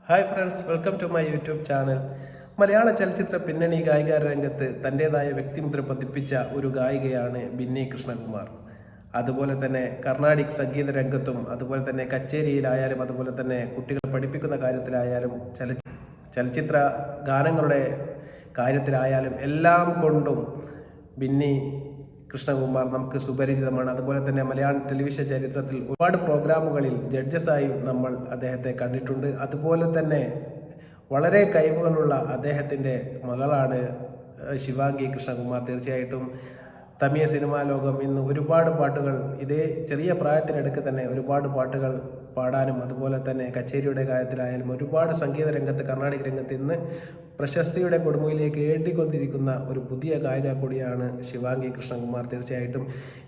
Hi friends, welcome to my YouTube channel. മലയാള ചലച്ചിത്ര പിന്നണി ഗായിക രംഗത്ത് തൻ്റേതായ വ്യക്തിമുദ്ര പതിപ്പിച്ച ഒരു ഗായികയാണ് ബിന്നി കൃഷ്ണകുമാർ. അതുപോലെ തന്നെ കർണാടിക് സംഗീത രംഗത്തും അതുപോലെ തന്നെ കച്ചേരിയിലായാലും അതുപോലെ തന്നെ കുട്ടികളെ പഠിപ്പിക്കുന്ന കാര്യത്തിലായാലും ചലച്ചിത്ര ഗാനങ്ങളുടെ കാര്യത്തിലായാലും എല്ലാം കൊണ്ടും ബിന്നി കൃഷ്ണകുമാർ നമുക്ക് സുപരിചിതമാണ്. അതുപോലെ തന്നെ മലയാളം ടെലിവിഷൻ ചരിത്രത്തിൽ ഒരുപാട് പ്രോഗ്രാമുകളിൽ ജഡ്ജസായി നമ്മൾ അദ്ദേഹത്തെ കണ്ടിട്ടുണ്ട്. അതുപോലെ തന്നെ വളരെ കഴിവുകളുള്ള അദ്ദേഹത്തിൻ്റെ മകളാണ് ശിവാംഗി കൃഷ്ണകുമാർ. തീർച്ചയായിട്ടും തമിഴ് സിനിമാ ലോകം ഇന്ന് ഒരുപാട് പാട്ടുകൾ ഇതേ ചെറിയ പ്രായത്തിനിടയ്ക്ക് തന്നെ ഒരുപാട് പാട്ടുകൾ പാടാനും അതുപോലെ തന്നെ കച്ചേരിയുടെ കാര്യത്തിലായാലും ഒരുപാട് സംഗീത രംഗത്ത് കർണാടക രംഗത്ത് ഇന്ന് പ്രശസ്തിയുടെ കൊടുമുയിലേക്ക് ഏറ്റിക്കൊണ്ടിരിക്കുന്ന ഒരു പുതിയ ഗായിക കൂടിയാണ് ശിവാംഗി കൃഷ്ണകുമാർ. തീർച്ചയായിട്ടും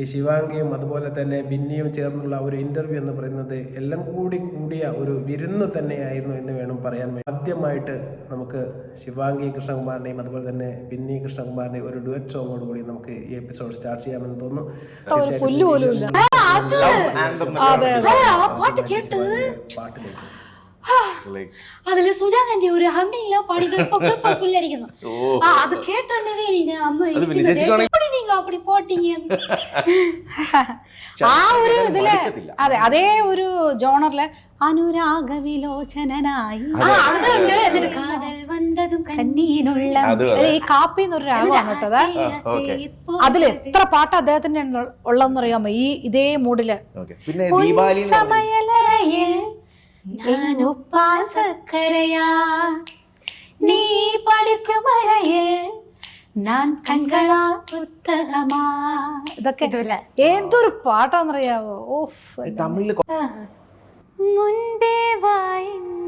ഈ ശിവാംഗിയും അതുപോലെ തന്നെ ബിന്നിയും ചേർന്നുള്ള ഒരു ഇൻ്റർവ്യൂ എന്ന് പറയുന്നത് എല്ലാം കൂടിയ ഒരു വിരുന്ന് തന്നെയായിരുന്നു എന്ന് വേണം പറയാൻ. ആദ്യമായിട്ട് നമുക്ക് ശിവാംഗി കൃഷ്ണകുമാറിനെയും അതുപോലെ തന്നെ ബിന്നി കൃഷ്ണകുമാറിനെയും ഒരു ഡുവറ്റ് സോങ്ങോട് കൂടി നമുക്ക് ഈ എപ്പിസോഡ് സ്റ്റാർട്ട് ചെയ്യാമെന്ന് തോന്നുന്നു. அதுல சுஜாதாண்டி ஒரு ஹம்மிங்ல பாடிக்கிறது அது கேட்டோன்னே நீங்க நீங்க அப்படி போட்டீங்க. ആ ഒരു ഇതില് അതെ അതേ ഒരു ജോണറില് അനുരാഗ വിലോചനായി എന്നിട്ട് കാതൽ വന്നതും കണ്ണീനുള്ള ഈ കാപ്പി എന്നൊരു രാഗമാണ് കേട്ടത്. അതിൽ എത്ര പാട്ട് അദ്ദേഹത്തിന്റെ ഉള്ളതെന്നറിയാമോ ഈ ഇതേ മൂഡില്. சக்கரையா நீ படிக்கும் வரையில் ഞാൻ കൺകളാ പുസ്തകമാ. ഇതൊക്കെ എന്തൊരു പാട്ടാന്നറിയാവോ. മുൻപേ വാ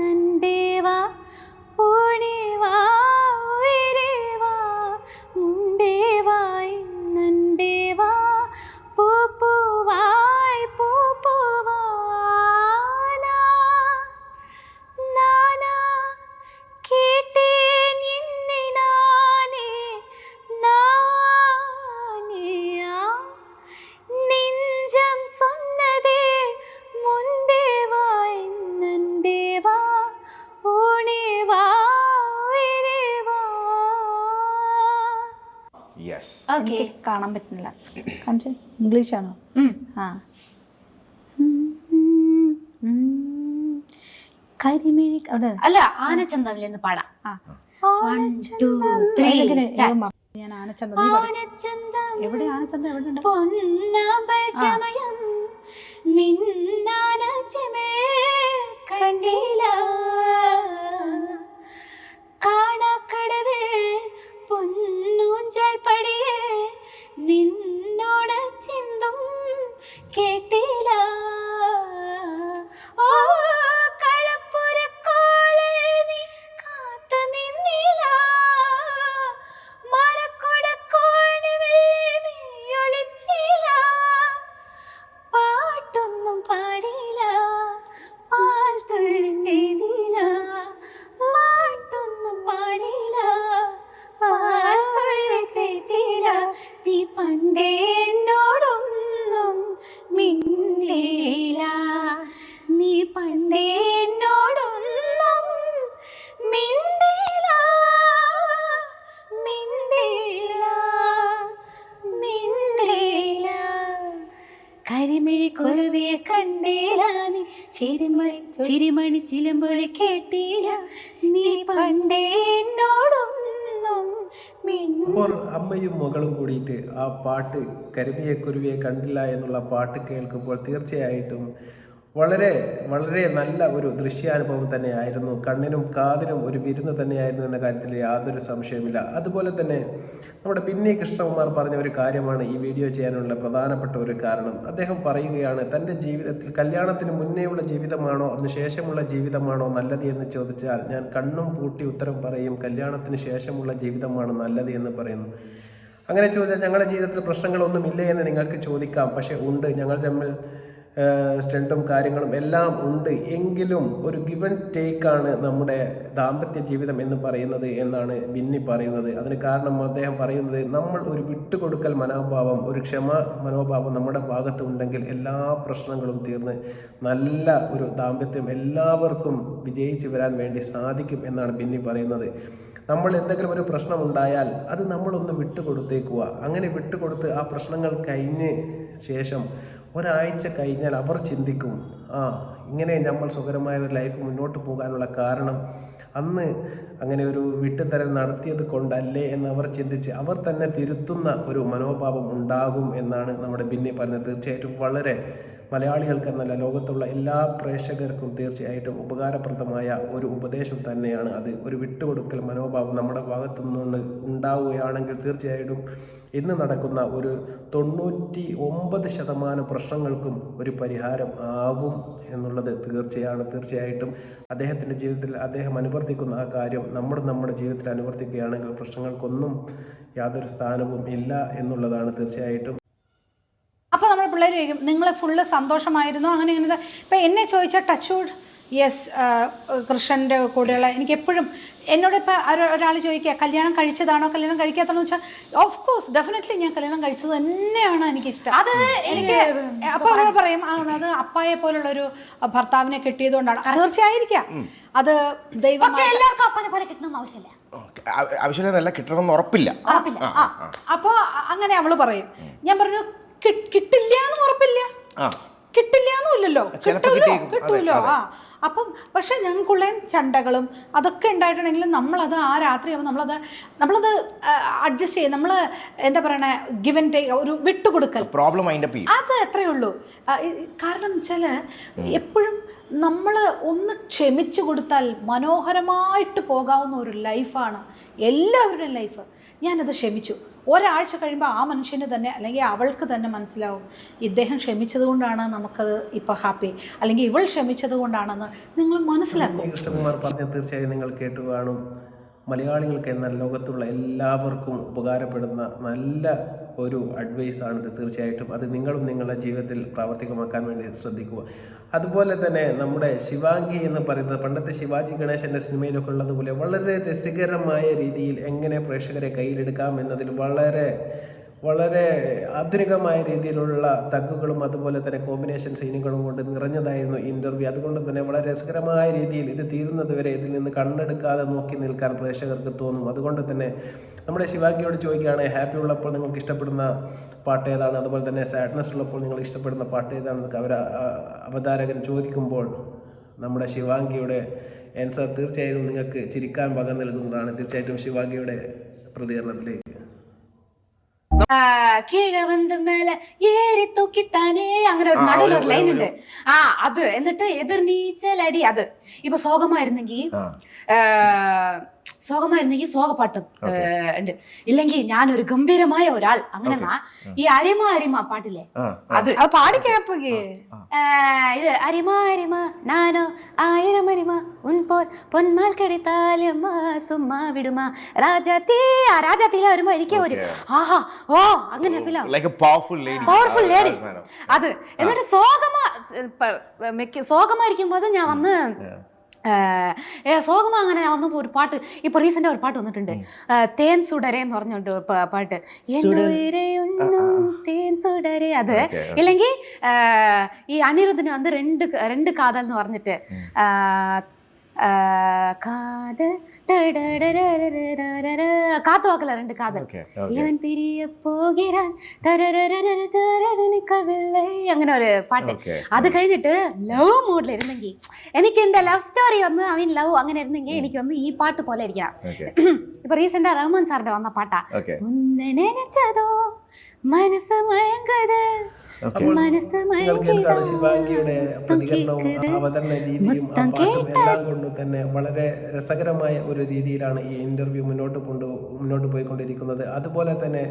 നൻപേ വാ ഓടി വാ ഉയരേ വാ മുൻപേ വാ നൻപേ വാ പൂപ്പൂവായ് പൂപ്പൂവാ കാണാൻ പറ്റുന്നില്ല. ഇംഗ്ലീഷാണോ? കരിമിഴി അല്ല ആനച്ചന്തമില്ലെന്ന് പാടാം. ഞാൻ ആനച്ചന്തം എവിടെ ആനച്ചന്തം എവിടെ ഉണ്ട്? പൊന്നൂഞ്ചൽ പടിയേ നിന്നോട് ചിന്തും കേട്ടില്ല. ഓ കളപ്പുരക്കോളിൽ നീ കാത്തു നിന്നില്ല. മരക്കുടക്കോണിവിൽ നീ ഒളിച്ചില്ല. പാട്ടൊന്നും പാടില്ല, പാൽ തുള്ളി പെയ്തില്ല. പാട്ടൊന്നും പാടില്ല, നീ പണ്ടേ എന്നോടൊന്നും മിണ്ടില്ല. നീ പണ്ടേ എന്നോടൊന്നും മിണ്ടില്ല മിണ്ടില്ല മിണ്ടില്ല. കരിമിഴി കുരുവിയെ കണ്ടില്ല, നീ ചിരിമണി ചിലമ്പൊളി കേട്ടില്ല. നീ പണ്ടേ എന്നോടൊന്നും. അപ്പോൾ അമ്മയും മകളും കൂടിയിട്ട് ആ പാട്ട് കരിമിയെ കുരുവിയെ കണ്ടില്ല എന്നുള്ള പാട്ട് കേൾക്കുമ്പോൾ തീർച്ചയായിട്ടും വളരെ വളരെ നല്ല ഒരു ദൃശ്യാനുഭവം തന്നെയായിരുന്നു. കണ്ണിനും കാതിനും ഒരു വിരുന്ന് തന്നെയായിരുന്നു എന്ന കാര്യത്തിൽ യാതൊരു സംശയമില്ല. അതുപോലെ തന്നെ നമ്മുടെ ബിന്നി കൃഷ്ണകുമാർ പറഞ്ഞ ഒരു കാര്യമാണ് ഈ വീഡിയോ ചെയ്യാനുള്ള പ്രധാനപ്പെട്ട ഒരു കാരണം. അദ്ദേഹം പറയുകയാണ്, തൻ്റെ ജീവിതത്തിൽ കല്യാണത്തിന് മുന്നേയുള്ള ജീവിതമാണോ അതിനുശേഷമുള്ള ജീവിതമാണോ നല്ലത് എന്ന് ചോദിച്ചാൽ ഞാൻ കണ്ണും പൂട്ടി ഉത്തരം പറയും, കല്യാണത്തിന് ശേഷമുള്ള ജീവിതമാണ് നല്ലത് എന്ന് പറയുന്നു. അങ്ങനെ ചോദിച്ചാൽ ഞങ്ങളുടെ ജീവിതത്തിൽ പ്രശ്നങ്ങളൊന്നും ഇല്ലേ എന്ന് നിങ്ങൾക്ക് ചോദിക്കാം. പക്ഷേ ഉണ്ട്. ഞങ്ങൾ തമ്മിൽ സ്റ്റണ്ടും കാര്യങ്ങളും എല്ലാം ഉണ്ട്. എങ്കിലും ഒരു ഗിവ് ആൻഡ് ടേക്കാണ് നമ്മുടെ ദാമ്പത്യ ജീവിതം എന്ന് പറയുന്നത് എന്നാണ് ബിന്നി പറയുന്നത്. അതിന് കാരണം അദ്ദേഹം പറയുന്നത്, നമ്മൾ ഒരു വിട്ടുകൊടുക്കൽ മനോഭാവം, ഒരു ക്ഷമ മനോഭാവം നമ്മുടെ ഭാഗത്ത് ഉണ്ടെങ്കിൽ എല്ലാ പ്രശ്നങ്ങളും തീർന്ന് നല്ല ഒരു ദാമ്പത്യം എല്ലാവർക്കും വിജയിച്ച് വരാൻ വേണ്ടി സാധിക്കും എന്നാണ് ബിന്നി പറയുന്നത്. നമ്മൾ എന്തെങ്കിലും ഒരു പ്രശ്നം ഉണ്ടായാൽ അത് നമ്മളൊന്ന് വിട്ടുകൊടുത്തേക്കുക. അങ്ങനെ വിട്ടുകൊടുത്ത് ആ പ്രശ്നങ്ങൾ കഴിഞ്ഞ് ശേഷം ഒരാഴ്ച കഴിഞ്ഞാൽ അവർ ചിന്തിക്കും, ഇങ്ങനെ നമ്മൾ സുഖകരമായ ഒരു ലൈഫ് മുന്നോട്ട് പോകാനുള്ള കാരണം അന്ന് അങ്ങനെ ഒരു വിട്ടുതരൽ നടത്തിയത് കൊണ്ടല്ലേ എന്നവർ ചിന്തിച്ച് അവർ തന്നെ തിരുത്തുന്ന ഒരു മനോഭാവം ഉണ്ടാകും എന്നാണ് നമ്മുടെ ബിന്നി പറഞ്ഞത്. തീർച്ചയായിട്ടും വളരെ മലയാളികൾക്കെന്നല്ല ലോകത്തുള്ള എല്ലാ പ്രേക്ഷകർക്കും തീർച്ചയായിട്ടും ഉപകാരപ്രദമായ ഒരു ഉപദേശം തന്നെയാണ് അത്. ഒരു വിട്ടുകൊടുക്കൽ മനോഭാവം നമ്മുടെ ഭാഗത്തു നിന്ന് ഉണ്ടാവുകയാണെങ്കിൽ തീർച്ചയായിട്ടും ഇന്ന് നടക്കുന്ന ഒരു 99% പ്രശ്നങ്ങൾക്കും ഒരു പരിഹാരം ആവും എന്നുള്ളത് തീർച്ചയായിട്ടും അദ്ദേഹത്തിൻ്റെ ജീവിതത്തിൽ അദ്ദേഹം അനുവർത്തിക്കുന്ന ആ കാര്യം നമ്മുടെ ജീവിതത്തിൽ അനുവർത്തിക്കുകയാണെങ്കിൽ പ്രശ്നങ്ങൾക്കൊന്നും യാതൊരു സ്ഥാനവും ഇല്ല എന്നുള്ളതാണ് തീർച്ചയായിട്ടും. അപ്പോൾ നമ്മൾ പിള്ളേർ ചോദിക്കും, നിങ്ങൾ ഫുള്ള് സന്തോഷമായിരുന്നു അങ്ങനെ ഇങ്ങനെ. ഇപ്പം എന്നെ ചോദിച്ചാൽ ടച്ച്വുഡ് യെസ്, കൃഷ്ണൻ്റെ കൂടെയുള്ള എനിക്ക് എപ്പോഴും എന്നോട് ഇപ്പോൾ ഒരാൾ ചോദിക്കുക കല്യാണം കഴിച്ചതാണോ കല്യാണം കഴിക്കാത്തതെന്ന് വെച്ചാൽ ഓഫ് കോഴ്സ് ഡെഫിനറ്റ്ലി ഞാൻ കല്യാണം കഴിച്ചത് തന്നെയാണ് എനിക്കിഷ്ടം. എനിക്ക് അപ്പോൾ നമ്മൾ പറയും അത് അപ്പായെ പോലുള്ളൊരു ഭർത്താവിനെ കിട്ടിയതുകൊണ്ടാണ്. തീർച്ചയായിരിക്കാം അത് ദൈവം എല്ലാവർക്കും അപ്പനെ പോലെ കിട്ടണമെന്ന് ആവശ്യമില്ല, ആവശ്യമില്ല, കിട്ടണമെന്ന് ഉറപ്പില്ല. അപ്പോൾ അങ്ങനെ അവള് പറയും. ഞാൻ പറഞ്ഞു കിട്ടില്ല എന്ന് ഉറപ്പില്ല, കിട്ടില്ല എന്നുമില്ലല്ലോ, കിട്ടുമല്ലോ. അപ്പം പക്ഷെ ഞങ്ങൾക്കുള്ള ചണ്ടകളും അതൊക്കെ ഉണ്ടായിട്ടുണ്ടെങ്കിലും നമ്മളത് ആ രാത്രിയാകുമ്പോൾ നമ്മളത് അഡ്ജസ്റ്റ് ചെയ്യും. നമ്മൾ എന്താ പറയണേ, ഗിവ് ആൻഡ് ടേക്ക്, ഒരു വിട്ടുകൊടുക്കൽ, പ്രോബ്ലം അത് അത്രയേ ഉള്ളൂ. കാരണം വെച്ചാൽ എപ്പോഴും നമ്മൾ ഒന്ന് ക്ഷമിച്ചു കൊടുത്താൽ മനോഹരമായിട്ട് പോകാവുന്ന ഒരു ലൈഫാണ് എല്ലാവരുടെയും ലൈഫ്. ഞാനത് ക്ഷമിച്ചു, ഒരാഴ്ച കഴിയുമ്പോൾ ആ മനുഷ്യന് തന്നെ അല്ലെങ്കിൽ അവൾക്ക് തന്നെ മനസ്സിലാവും ഇദ്ദേഹം ക്ഷമിച്ചത് കൊണ്ടാണ് നമുക്കത് ഇപ്പോൾ ഹാപ്പി, അല്ലെങ്കിൽ ഇവൾ ക്ഷമിച്ചത് കൊണ്ടാണെന്ന് നിങ്ങൾ മനസ്സിലാക്കും. കൃഷ്ണകുമാർ പറഞ്ഞ തീർച്ചയായും നിങ്ങൾ കേട്ടു കാണും. മലയാളികൾക്ക് എന്നാൽ ലോകത്തുള്ള എല്ലാവർക്കും ഉപകാരപ്പെടുന്ന നല്ല ഒരു അഡ്വൈസാണിത്. തീർച്ചയായിട്ടും അത് നിങ്ങളും നിങ്ങളുടെ ജീവിതത്തിൽ പ്രാവർത്തികമാക്കാൻ വേണ്ടി ശ്രദ്ധിക്കുക. അതുപോലെ തന്നെ നമ്മുടെ ശിവാംഗി എന്ന് പറയുന്നത് പണ്ടത്തെ ശിവാജി ഗണേശൻ്റെ സിനിമയിലൊക്കെ ഉള്ളതുപോലെ വളരെ രസകരമായ രീതിയിൽ എങ്ങനെ പ്രേക്ഷകരെ കയ്യിലെടുക്കാം എന്നതിൽ വളരെ ആധുനികമായ രീതിയിലുള്ള തഗ്ഗുകളും അതുപോലെ തന്നെ കോമ്പിനേഷൻ സീനുകളും കൊണ്ട് നിറഞ്ഞതായിരുന്നു ഇൻ്റർവ്യൂ. അതുകൊണ്ട് തന്നെ വളരെ രസകരമായ രീതിയിൽ ഇത് തീരുന്നത് വരെ ഇതിൽ നിന്ന് കണ്ണെടുക്കാതെ നോക്കി നിൽക്കാൻ പ്രേക്ഷകർക്ക് തോന്നും. അതുകൊണ്ട് തന്നെ നമ്മുടെ ശിവാംഗിയോട് ചോദിക്കുകയാണ്, ഹാപ്പി ഉള്ളപ്പോൾ നിങ്ങൾക്ക് ഇഷ്ടപ്പെടുന്ന പാട്ട് ഏതാണ്, അതുപോലെ തന്നെ സാഡ്നെസ് ഉള്ളപ്പോൾ നിങ്ങൾ ഇഷ്ടപ്പെടുന്ന പാട്ട് ഏതാണെന്നൊക്കെ അവതാരകൻ ചോദിക്കുമ്പോൾ നമ്മുടെ ശിവാംഗിയുടെ ആൻസർ തീർച്ചയായും നിങ്ങൾക്ക് ചിരിക്കാൻ വക നൽകുന്നതാണ്. തീർച്ചയായിട്ടും ശിവാംഗിയുടെ പ്രതികരണത്തിലേക്ക് കീഴ വന്ന് മേലെ ഏറി തൂക്കിട്ടാനേ അങ്ങനെ ഒരു നടുവിലൊരു ലൈൻ ഉണ്ട്. അത് എന്നിട്ട് എതിർ നീച്ചലടി. അത് ഇപ്പൊ സോകമായിരുന്നെങ്കിൽ സോകപ്പാട്ട് ഉണ്ട്, ഇല്ലെങ്കിൽ ഞാനൊരു ഗംഭീരമായ ഒരാൾ അങ്ങനെ. ഈ അരിമ പാട്ടില്ലേ, അത് പാടിക്കപ്പോ ഇത് അരിമ നാനോ ആയിരം അരിമ ഉൻപോൽ പൊന്മാൽ കടിത്താലമ്മ സുമ്മാ വിടുമ രാജാത്തിയിലെ വരുമ്പോ എനിക്ക് ഒരു അങ്ങനെ പവർഫുൾ ലേഡി അത്. എന്നിട്ട് സോകമായിരിക്കുമ്പോ ഞാൻ വന്ന് സോഗമ അങ്ങനെ വന്നപ്പോൾ ഒരു പാട്ട് ഇപ്പൊ റീസെന്റ് ഒരു പാട്ട് വന്നിട്ടുണ്ട്, തേൻ സുടരെ എന്ന് പറഞ്ഞോണ്ട് പാട്ട്, തേൻ സുടരെ. അത് ഇല്ലെങ്കിൽ ഈ അനിരുദ്ധിന് വന്ന് രണ്ട് കാതൽ എന്ന് പറഞ്ഞിട്ട് കാത്തുവാക്കല രണ്ട് കാതൽ, ഇവൻ പിരിയ പോകിരാൻ അങ്ങനെ ഒരു പാട്ട്. അത് കഴിഞ്ഞിട്ട് ലവ് മൂഡിലിരുന്നെങ്കിൽ എനിക്ക് എന്റെ ലവ് സ്റ്റോറി വന്ന് ലവ് അങ്ങനെ ഇരുന്നെങ്കിൽ എനിക്ക് വന്ന് ഈ പാട്ട് പോലെ ഇരിക്കാം. ഇപ്പൊ റീസെന്റ് റഹ്മാൻ സാറിന്റെ വന്ന പാട്ടാ, മുന്നേ നനച്ചതോ മനസ്സ് മയങ്കത് ശിവാംഗിയുടെ പ്രതികരണവും അവതരണ രീതിയും ആ പാട്ടും എല്ലാം കൊണ്ട് തന്നെ വളരെ രസകരമായ ഒരു രീതിയിലാണ് ഈ ഇന്റർവ്യൂ മുന്നോട്ട് പോയിക്കൊണ്ടിരിക്കുന്നത്. അതുപോലെ തന്നെ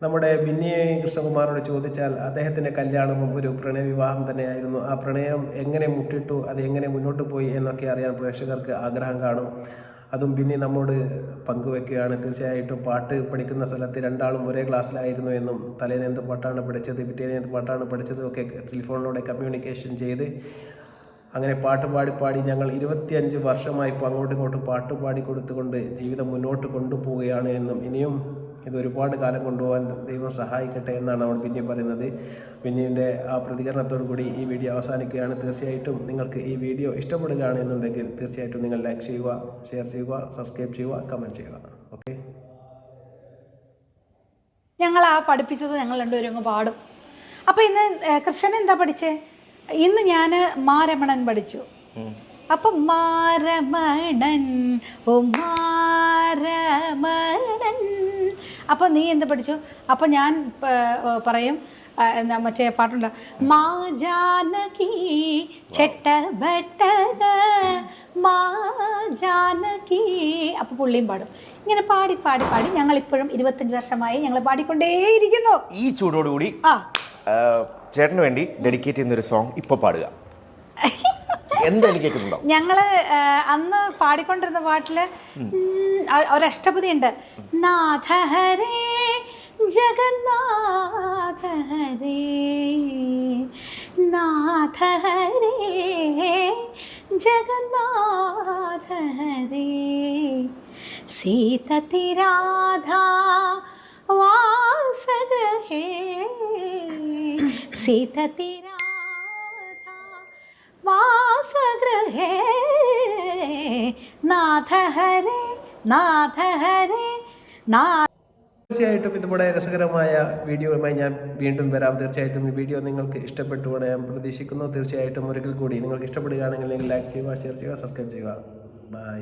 നമ്മുടെ ബിന്നി കൃഷ്ണകുമാറോട് ചോദിച്ചാൽ അദ്ദേഹത്തിൻ്റെ കല്യാണവും ഒരു പ്രണയവിവാഹം തന്നെയായിരുന്നു. ആ പ്രണയം എങ്ങനെ മുട്ടിട്ടു, അത് എങ്ങനെ മുന്നോട്ട് പോയി എന്നൊക്കെ അറിയാൻ പ്രേക്ഷകർക്ക് ആഗ്രഹം കാണും. അതും പിന്നെ നമ്മോട് പങ്കുവെക്കുകയാണ്. തീർച്ചയായിട്ടും പാട്ട് പഠിക്കുന്ന സ്ഥലത്ത് രണ്ടാളും ഒരേ ക്ലാസ്സിലായിരുന്നു എന്നും തലേന്ന് എന്ത് പാട്ടാണ് പഠിച്ചത്, പിറ്റേന്ന് എന്ത് പാട്ടാണ് പഠിച്ചത് ഒക്കെ ടെലിഫോണിലൂടെ കമ്മ്യൂണിക്കേഷൻ ചെയ്ത് അങ്ങനെ പാട്ട് പാടി ഞങ്ങൾ 25 വർഷമായി ഇപ്പോൾ അങ്ങോട്ടും ഇങ്ങോട്ടും പാട്ട് പാടി കൊടുത്തുകൊണ്ട് ജീവിതം മുന്നോട്ട് കൊണ്ടുപോവുകയാണ് എന്നും ഇനിയും ഇത് ഒരുപാട് കാലം കൊണ്ടുപോകാൻ ദൈവം സഹായിക്കട്ടെ എന്നാണ് അവൾ പിന്നെ പറയുന്നത്. പിന്നീട് ആ പ്രതികരണത്തോടു കൂടി ഈ വീഡിയോ അവസാനിക്കുകയാണ്. തീർച്ചയായിട്ടും നിങ്ങൾക്ക് ഈ വീഡിയോ ഇഷ്ടപ്പെടുകയാണെന്നുണ്ടെങ്കിൽ തീർച്ചയായിട്ടും നിങ്ങൾ ലൈക്ക് ചെയ്യുക, ഷെയർ ചെയ്യുക, സബ്സ്ക്രൈബ് ചെയ്യുക, കമൻറ്റ് ചെയ്യുക. ഓക്കെ, ഞങ്ങൾ ആ പഠിപ്പിച്ചത് ഞങ്ങൾ രണ്ടുപേരും അങ്ങ് പാടും. അപ്പോൾ ഇന്ന് കൃഷ്ണൻ എന്താ പഠിച്ചേ? ഇന്ന് ഞാൻ മാരമണൻ പഠിച്ചു. അപ്പം മാരമണൻ ഓ മാരമണൻ. അപ്പോൾ നീ എന്ത് പഠിച്ചു? അപ്പോൾ ഞാൻ പറയും എന്താ മറ്റേ പാട്ടുണ്ട്, മാ ജാനകി ചെട്ടബട്ടക മാ ജാനകി. അപ്പോൾ പുള്ളിയും പാടും. ഇങ്ങനെ പാടി ഞങ്ങളിപ്പോഴും 25 വർഷമായി ഞങ്ങൾ പാടിക്കൊണ്ടേയിരിക്കുന്നു. ഈ ചൂടോടുകൂടി ചേട്ടന് വേണ്ടി ഡെഡിക്കേറ്റ് ചെയ്യുന്നൊരു സോങ് ഇപ്പോൾ പാടുക. എന്തായാലും കേൾക്കുന്നുണ്ടോ? ഞങ്ങള് അന്ന് പാടിക്കൊണ്ടിരുന്ന പാട്ടില് ഒരഷ്ടപതി ഉണ്ട്. നാഥ ഹരേ ജഗന്നാഥ ഹരേ നാഥ ഹരേ ജഗന്നാഥ ഹരേ സീതതി രാധാ വാസഗൃഹേ സീതതി വാസഗൃഹേ നാഥ ഹരേ നാഥ ഹരേ നാഥ. തീർച്ചയായിട്ടും ഇതുപോലെ രസകരമായ വീഡിയോയുമായി ഞാൻ വീണ്ടും വരാം. തീർച്ചയായിട്ടും ഈ വീഡിയോ നിങ്ങൾക്ക് ഇഷ്ടപ്പെട്ടുകൊണ്ട് ഞാൻ പ്രതീക്ഷിക്കുന്നു. തീർച്ചയായിട്ടും ഒരിക്കൽ കൂടി നിങ്ങൾക്ക് ഇഷ്ടപ്പെടുകയാണെങ്കിൽ ലൈക്ക് ചെയ്യുക, ഷെയർ ചെയ്യുക, സബ്സ്ക്രൈബ് ചെയ്യുക. ബൈ.